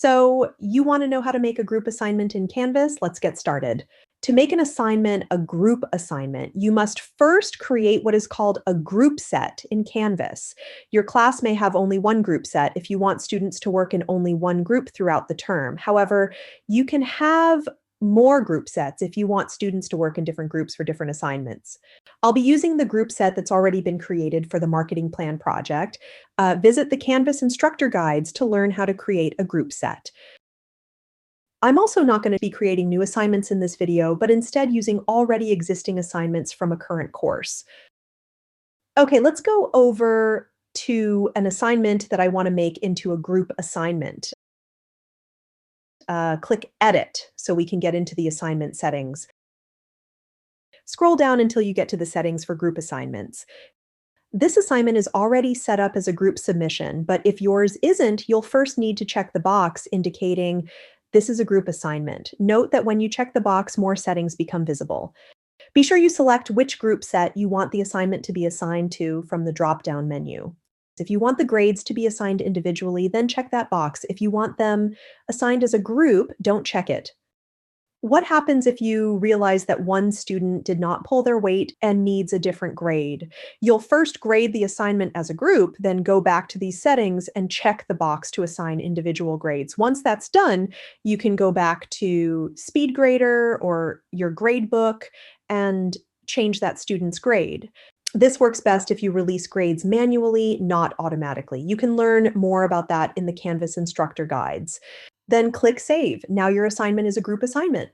So you want to know how to make a group assignment in Canvas? Let's get started. To make an assignment a group assignment, you must first create what is called a group set in Canvas. Your class may have only one group set if you want students to work in only one group throughout the term. However, you can have more group sets if you want students to work in different groups for different assignments. I'll be using the group set that's already been created for the marketing plan project. Visit the Canvas Instructor Guides to learn how to create a group set. I'm also not going to be creating new assignments in this video, but instead using already existing assignments from a current course. Okay, let's go over to an assignment that I want to make into a group assignment. Click Edit so we can get into the assignment settings. Scroll down until you get to the settings for group assignments. This assignment is already set up as a group submission, but if yours isn't, you'll first need to check the box indicating this is a group assignment. Note that when you check the box, more settings become visible. Be sure you select which group set you want the assignment to be assigned to from the drop-down menu. If you want the grades to be assigned individually, then check that box. If you want them assigned as a group, don't check it. What happens if you realize that one student did not pull their weight and needs a different grade? You'll first grade the assignment as a group, then go back to these settings and check the box to assign individual grades. Once that's done, you can go back to SpeedGrader or your gradebook and change that student's grade. This works best if you release grades manually, not automatically. You can learn more about that in the Canvas Instructor Guides. Then click Save. Now your assignment is a group assignment.